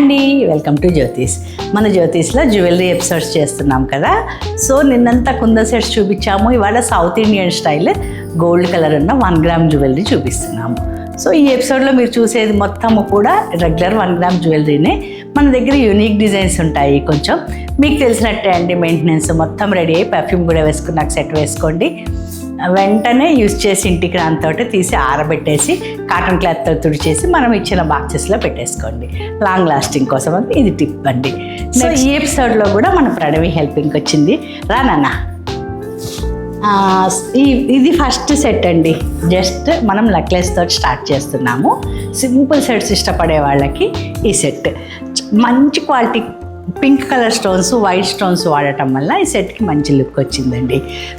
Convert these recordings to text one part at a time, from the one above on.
అండి, welcome to జ్యోతిష్. మన జ్యోతిష్లో jewellery episodes చేస్తున్నాం కదా. సో నిన్నంతా కుందన్ సెట్స్ చూపించాము. ఇవాళ south Indian style gold colour ఉన్న 1 గ్రామ్ జ్యువెలరీ చూపిస్తున్నాము. సో ఈ ఎపిసోడ్లో మీరు చూసేది మొత్తము కూడా రెగ్యులర్ 1 గ్రామ్ జ్యువెలరీనే. మన దగ్గర యూనిక్ డిజైన్స్ ఉంటాయి. కొంచెం మీకు తెలిసినట్టే అండి, మెయింటెనెన్స్ మొత్తం రెడీ అయ్యి పర్ఫ్యూమ్ కూడా వేసుకున్నాక సెట్ వేసుకోండి. వెంటనే యూజ్ చేసి ఇంటికి రానితోటి తీసి ఆరబెట్టేసి కాటన్ క్లాత్తో తుడిచేసి మనం ఇచ్చిన బాక్సెస్లో పెట్టేసుకోండి. లాంగ్ లాస్టింగ్ కోసం అంటే ఇది టిప్ అండి. సో ఈ ఎపిసోడ్లో కూడా మన ప్రణవి హెల్పింగ్కి వచ్చింది. రానన్నా, ఇది ఫస్ట్ సెట్ అండి. జస్ట్ మనం నెక్లెస్ తోటి స్టార్ట్ చేస్తున్నాము. సింపుల్ సెట్స్ ఇష్టపడే వాళ్ళకి ఈ సెట్ మంచి quality pink colour stones, white stones వాడటం వల్ల ఈ సెట్కి మంచి లుక్ వచ్చిందండి.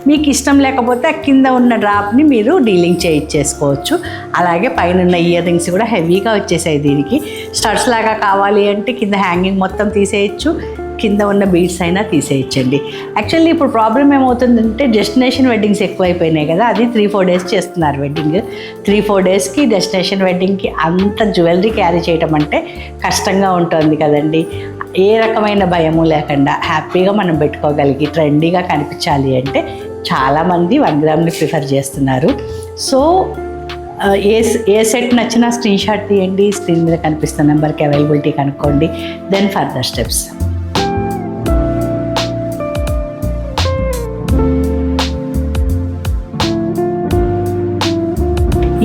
మీకు ఇష్టం లేకపోతే కింద ఉన్న డ్రాప్ని మీరు డీలింగ్ చేయించేసుకోవచ్చు. అలాగే పైన ఉన్న ఇయర్ రింగ్స్ కూడా హెవీగా వచ్చేసాయి. దీనికి స్టడ్స్ లాగా కావాలి అంటే కింద హ్యాంగింగ్ మొత్తం తీసేయచ్చు, కింద ఉన్న బీడ్స్ అయినా తీసేయచ్చండి. యాక్చువల్లీ ఇప్పుడు ప్రాబ్లం ఏమవుతుందంటే డెస్టినేషన్ వెడ్డింగ్స్ ఎక్కువైపోయినాయి కదా. అది 3-4 డేస్ చేస్తున్నారు వెడ్డింగ్. 3-4 డేస్కి డెస్టినేషన్ వెడ్డింగ్కి అంత జ్యువెలరీ క్యారీ చేయడం అంటే కష్టంగా ఉంటుంది కదండి. ఏ రకమైన భయము లేకుండా హ్యాపీగా మనం పెట్టుకోగలిగి ట్రెండీగా కనిపించాలి అంటే చాలామంది 1 గ్రామ్ని ప్రిఫర్ చేస్తున్నారు. సో ఏ సెట్ నచ్చినా స్క్రీన్ షాట్ తీయండి. స్క్రీన్ మీద కనిపిస్తున్న నెంబర్కి అవైలబిలిటీ కనుక్కోండి. Then further steps.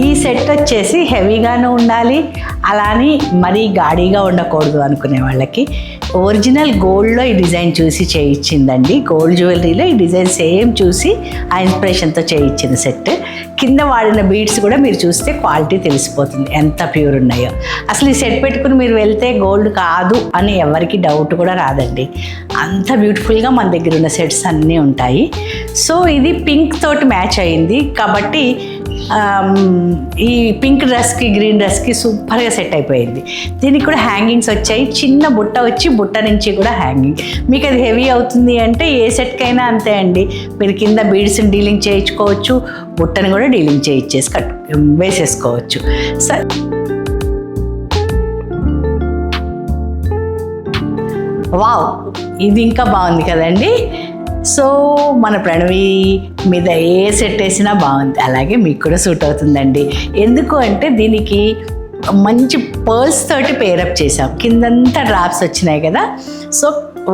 ఈ సెట్ వచ్చేసి హెవీగాను ఉండాలి, అలానే మరీ గాడీగా ఉండకూడదు అనుకునే వాళ్ళకి ఒరిజినల్ గోల్డ్లో ఈ డిజైన్ చూసి చేయించిందండి. గోల్డ్ జ్యువెలరీలో ఈ డిజైన్ సేమ్ చూసి ఆ ఇన్స్పిరేషన్తో చేయించిన సెట్. కింద వాడిన బీడ్స్ కూడా మీరు చూస్తే క్వాలిటీ తెలిసిపోతుంది ఎంత ప్యూర్ ఉన్నాయో. అసలు ఈ సెట్ పెట్టుకుని మీరు వెళ్తే గోల్డ్ కాదు అని ఎవరికి డౌట్ కూడా రాదండి. అంత బ్యూటిఫుల్గా మన దగ్గర ఉన్న సెట్స్ అన్నీ ఉంటాయి. సో ఇది పింక్ తోటి మ్యాచ్ అయింది కాబట్టి ఈ పింక్ డ్రెస్కి గ్రీన్ డ్రెస్కి సూపర్గా సెట్ అయిపోయింది. దీనికి కూడా హ్యాంగింగ్స్ వచ్చాయి. చిన్న బుట్ట వచ్చి బుట్ట నుంచి కూడా హ్యాంగింగ్. మీకు అది హెవీ అవుతుంది అంటే ఏ సెట్కైనా అంతే అండి. మీరు కింద బీడ్స్ని డీలింగ్ చేయించుకోవచ్చు, బుట్టని కూడా డీలింగ్ చేయించేసి వేసేసుకోవచ్చు. సరే, వావ్, ఇది ఇంకా బాగుంది కదండి. సో మన ప్రణవి మీద ఏ సెట్ వేసినా బాగుంది. అలాగే మీకు కూడా సూట్ అవుతుందండి. ఎందుకు అంటే దీనికి మంచి పర్ల్స్ తోటి పేరప్ చేసాం. కిందంతా డ్రాప్స్ వచ్చినాయి కదా. సో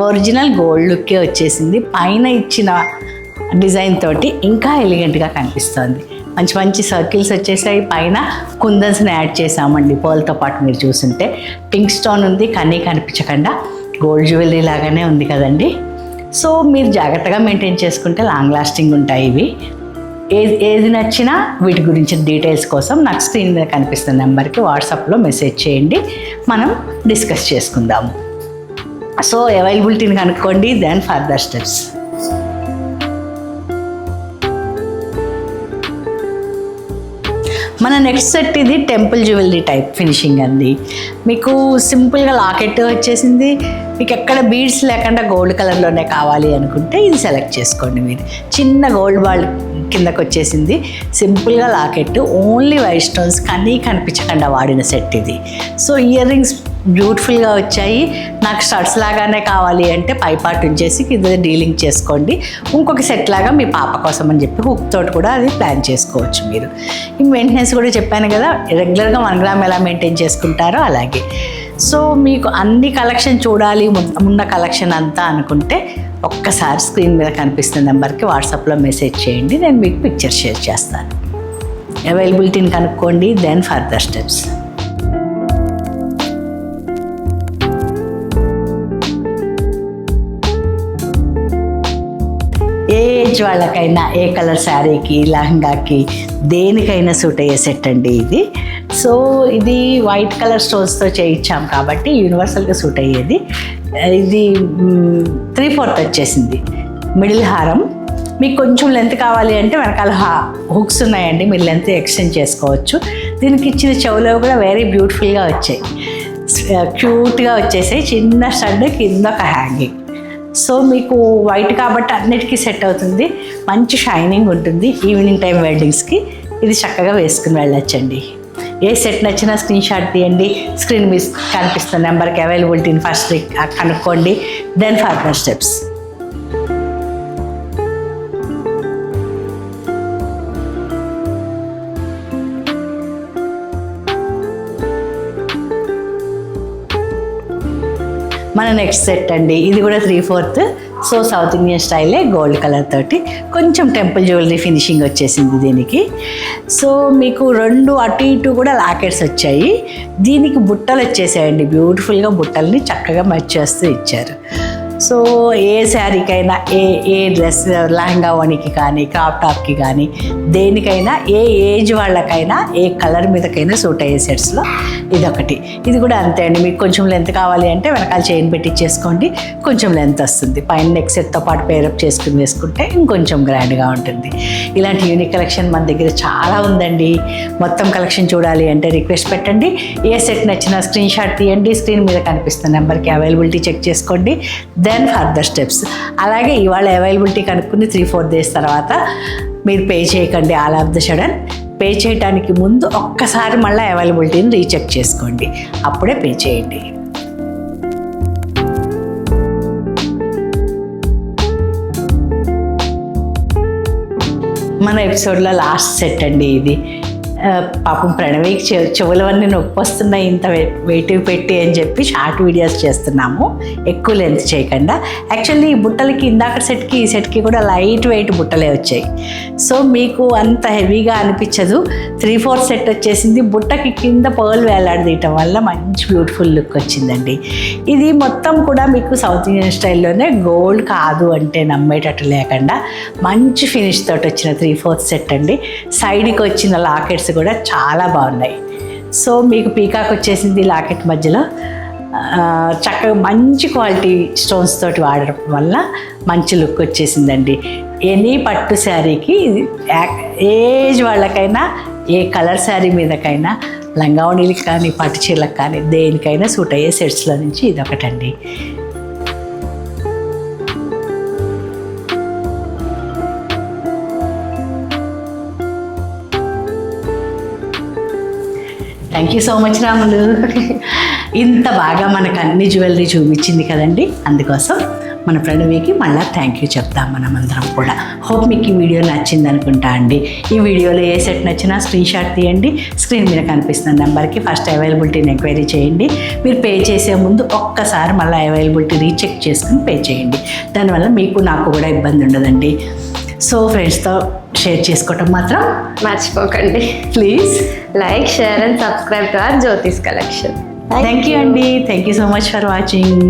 ఒరిజినల్ గోల్డ్ లుక్కే వచ్చేసింది. పైన ఇచ్చిన డిజైన్ తోటి ఇంకా ఎలిగెంట్గా కనిపిస్తుంది. మంచి మంచి సర్కిల్స్ వచ్చేసాయి. పైన కుందన్స్ని యాడ్ చేసామండి పర్ల్తో పాటు. మీరు చూస్తుంటే పింక్ స్టోన్ ఉంది కానీ కనిపించకుండా గోల్డ్ జ్యువెలరీ లాగానే ఉంది కదండి. సో మీరు జాగ్రత్తగా మెయింటైన్ చేసుకుంటే లాంగ్ లాస్టింగ్ ఉంటాయి ఇవి. ఏది నచ్చినా వీటి గురించి డీటెయిల్స్ కోసం నాకు స్క్రీన్ మీద కనిపిస్తున్న నెంబర్కి వాట్సాప్లో మెసేజ్ చేయండి, మనం డిస్కస్ చేసుకుందాము. సో అవైలబిలిటీని కనుక్కోండి, దెన్ ఫర్దర్ స్టెప్స్. మన నెక్స్ట్ సెట్ ఇది టెంపుల్ జ్యువెలరీ టైప్ ఫినిషింగ్ అండి. మీకు సింపుల్గా లాకెట్ వచ్చేసింది. మీకు ఎక్కడ బీడ్స్ లేకుండా గోల్డ్ కలర్లోనే కావాలి అనుకుంటే ఇది సెలెక్ట్ చేసుకోండి. మీరు చిన్న గోల్డ్ బాల్ కిందకు వచ్చేసింది. సింపుల్గా లాకెట్, ఓన్లీ వైట్ స్టోన్స్ కానీ కనిపించకుండా వాడిన సెట్ ఇది. సో ఇయర్ రింగ్స్ బ్యూటిఫుల్గా వచ్చాయి. నాకు స్టడ్స్ లాగానే కావాలి అంటే పైపాటు ఉంచేసి కింద డీలింగ్ చేసుకోండి. ఇంకొక సెట్ లాగా మీ పాప కోసం అని చెప్పి హుక్ తోటి కూడా అది ప్లాన్ చేసుకోవచ్చు మీరు. ఈ మెయింటెనెన్స్ కూడా చెప్పాను కదా, రెగ్యులర్గా 1 గ్రామ్ ఎలా మెయింటైన్ చేసుకుంటారో అలాగే. సో మీకు అన్ని కలెక్షన్ చూడాలి, ఉన్న కలెక్షన్ అంతా అనుకుంటే ఒక్కసారి స్క్రీన్ మీద కనిపిస్తున్న నెంబర్కి వాట్సాప్లో మెసేజ్ చేయండి, నేను మీకు పిక్చర్ షేర్ చేస్తాను. అవైలబిలిటీని కనుక్కోండి, దెన్ ఫర్దర్ స్టెప్స్. ఏ ఏజ్ వాళ్ళకైనా ఏ కలర్ శారీకి, లెహంగాకి, దేనికైనా సూట్ అయ్యే సెట్ అండి ఇది. సో ఇది వైట్ కలర్ స్టోన్స్తో చేయించాం కాబట్టి యూనివర్సల్గా సూట్ అయ్యేది. ఇది 3/4 వచ్చేసింది మిడిల్ హారం. మీకు కొంచెం లెంత్ కావాలి అంటే వెనకాల హుక్స్ ఉన్నాయండి, మీరు లెంత్ ఎక్స్టెండ్ చేసుకోవచ్చు. దీనికి ఇచ్చిన చెవులు కూడా వెరీ బ్యూటిఫుల్గా వచ్చాయి, క్యూట్గా వచ్చేసాయి. చిన్న స్టడ్, కింద ఒక హ్యాంగింగ్. సో మీకు వైట్ కాబట్టి అన్నిటికీ సెట్ అవుతుంది. మంచి షైనింగ్ ఉంటుంది. ఈవినింగ్ టైం వెడ్డింగ్స్కి ఇది చక్కగా వేసుకుని వెళ్ళొచ్చండి. ఏ సెట్ నచ్చినా స్క్రీన్ షాట్ తీయండి, స్క్రీన్ మీద కనిపిస్తున్న నెంబర్కి అవైలబిలిటీని ఫస్ట్ కనుక్కోండి, దెన్ ఫర్దర్ స్టెప్స్. మన నెక్స్ట్ సెట్ అండి, ఇది కూడా 3/4. సో సౌత్ ఇండియన్ స్టైలే, గోల్డ్ కలర్ తోటి కొంచెం టెంపుల్ జ్యువెలరీ ఫినిషింగ్ వచ్చేసింది దీనికి. సో మీకు 2 అటు ఇటు కూడా లాకెట్స్ వచ్చాయి. దీనికి బుట్టలు వచ్చేసాయండి, బ్యూటిఫుల్గా బుట్టల్ని చక్కగా మ్యాచ్ చేస్తూ ఇచ్చారు. సో ఏ శారీకైనా, ఏ డ్రెస్ లెహంగా ఓణికి కానీ, క్రాప్ టాప్కి కానీ, దేనికైనా, ఏ ఏజ్ వాళ్ళకైనా, ఏ కలర్ మీదకైనా సూట్ అయ్యే సెట్స్లో ఇదొకటి. ఇది కూడా అంతే అండి, మీకు కొంచెం లెంత్ కావాలి అంటే వెనకాల చైన్ పెట్టించేసుకోండి, కొంచెం లెంత్ వస్తుంది. పైన నెక్ సెట్తో పాటు పేరప్ చేసుకుని వేసుకుంటే ఇంకొంచెం గ్రాండ్గా ఉంటుంది. ఇలాంటి యూనిక్ కలెక్షన్ మన దగ్గర చాలా ఉందండి. మొత్తం కలెక్షన్ చూడాలి అంటే రిక్వెస్ట్ పెట్టండి. ఏ సెట్ నచ్చినా స్క్రీన్ షాట్ తీయండి, స్క్రీన్ మీద కనిపిస్తున్న నెంబర్కి అవైలబిలిటీ చెక్ చేసుకోండి, దెన్ ఫర్దర్ స్టెప్స్. అలాగే ఇవాళ అవైలబిలిటీ కనుక్కుని 3-4 డేస్ తర్వాత మీరు పే చేయకండి all of the sudden. Pay చేయడానికి ముందు ఒక్కసారి మళ్ళీ అవైలబిలిటీని రీచెక్ చేసుకోండి, అప్పుడే పే చేయండి. మన ఎపిసోడ్లో లాస్ట్ సెట్ అండి ఇది. పాపం ప్రణవికి చెవులవన్నీ నొప్పి వస్తున్నాయి ఇంత వెయిట్ పెట్టి అని చెప్పి షార్ట్ వీడియోస్ చేస్తున్నాము, ఎక్కువ లెంత్ చేయకుండా. యాక్చువల్లీ ఈ బుట్టలకి ఇందాక సెట్కి ఈ సెట్కి కూడా లైట్ వెయిట్ బుట్టలే వచ్చాయి. సో మీకు అంత హెవీగా అనిపించదు. 3/4 సెట్ వచ్చేసింది. బుట్టకి కింద పర్ల్ వేలాడదీయటం వల్ల మంచి బ్యూటిఫుల్ లుక్ వచ్చిందండి. ఇది మొత్తం కూడా మీకు సౌత్ ఇండియన్ స్టైల్లోనే, గోల్డ్ కాదు అంటే నమ్మేటట్టు లేకుండా మంచి ఫినిష్ తోటి వచ్చిన 3/4 సెట్ అండి. సైడ్కి వచ్చిన లాకెట్స్ కూడా చాలా బాగున్నాయి. సో మీకు పీకాక్ వచ్చేసింది లాకెట్ మధ్యలో. చక్కగా మంచి క్వాలిటీ స్టోన్స్ తోటి వాడడం వల్ల మంచి లుక్ వచ్చేసిందండి. ఎనీ పట్టు శారీకి, ఏజ్ వాళ్ళకైనా, ఏ కలర్ శారీ మీదకైనా, లంగావణీలకు కానీ, పట్టు చీరలకు కానీ, దేనికైనా సూట్ అయ్యే సెట్స్లో నుంచి ఇదొకటండి. Thank you so much Ramulu. ఇంత బాగా మనకు అన్ని జ్యువెలరీ చూపించింది కదండి, అందుకోసం మన ప్రణవికి మళ్ళీ థ్యాంక్ యూ చెప్తాం మనం అందరం కూడా. హోప్ మీకు ఈ వీడియో నచ్చింది అనుకుంటా అండి. ఈ వీడియోలో ఏ సెట్ నచ్చినా స్క్రీన్ షాట్ తీయండి, స్క్రీన్ మీద కనిపిస్తున్న నెంబర్కి ఫస్ట్ అవైలబిలిటీని ఎంక్వైరీ చేయండి. మీరు పే చేసే ముందు ఒక్కసారి మళ్ళీ అవైలబిలిటీ రీచెక్ చేసుకుని పే చేయండి. దానివల్ల మీకు నాకు కూడా ఇబ్బంది ఉండదండి. సో ఫ్రెండ్స్తో షేర్ చేసుకోవటం మాత్రం మర్చిపోకండి. Please like, share and subscribe to our Jyothis collection. Thank you అండి. Thank you so much for watching.